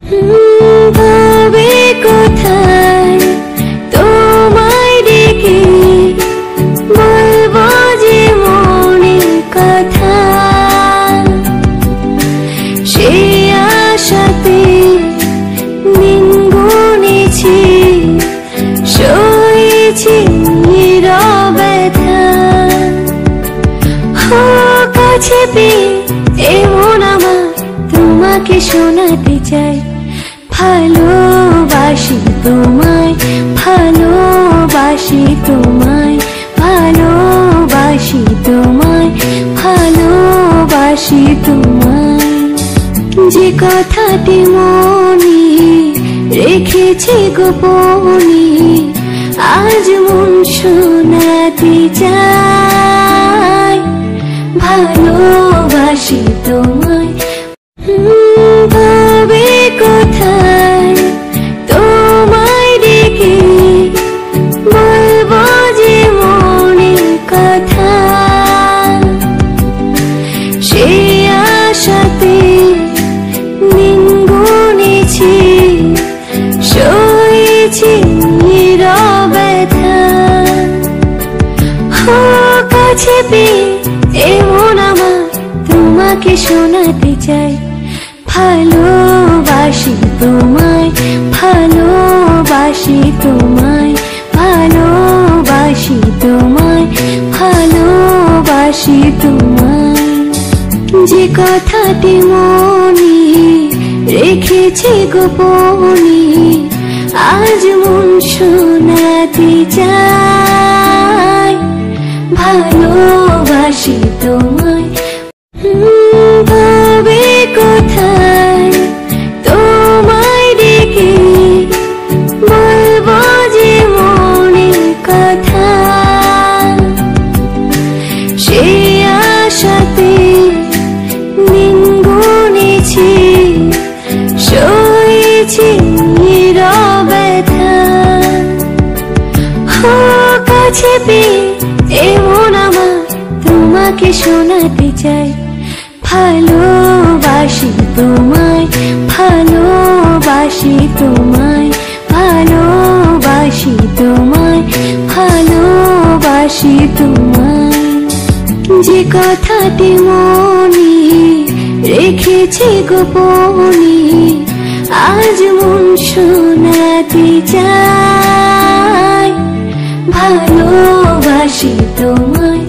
ভাবে কোথায় তোমায় ডেকে বলবো যে মনের কথা, সে আশাতে দিন গুনেছি, সয়েছি নীরবতা। কাছে পেয়ে এমন আমার তোমাকে শোনাতে চাই, ভালোবাসি তোমায়, ভালোবাসি তোমায়, ভালোবাসি তোমায়, ভালোবাসি তোমায়। যে কথাটি মনে রেখেছি গোপনে, আজ মন শোনাতে চাই, ভালোবাসি তোমায়। ভাবে কোথায় তোমায় ডেকে বলবো যে মনের কথা, সে আশাতে দিন গুনেছি, সয়েছি নীরবতা। কাছে পেয়ে এমন আমার তোমাকে শোনাতে চাই, ভালোবাসি তোমায়, ভালোবাসি তোমায়, ভালোবাসি তোমায়, ভালোবাসি তোমায়। যে কথাটি মনে রেখেছি গোপনে, আজ মন শোনাতে চাই, ভালোবাসি তোমায়। ভাবে কোথায় তোমায় ডেকে বলবো যে মনের কথা, সে আশাতে দিন গুনেছি, সয়েছি নীরবতা। কাছে পেয়ে এমন আমার তোমাকে শোনাতে চাই, ভালোবাসি তোমায়, ভালোবাসি তোমায়, ভালোবাসি তোমায়, ভালোবাসি তোমায়। যে কথাটি মনে রেখেছি গোপনে, আজ মন শোনাতে চাই, ভালোবাসি তোমায়।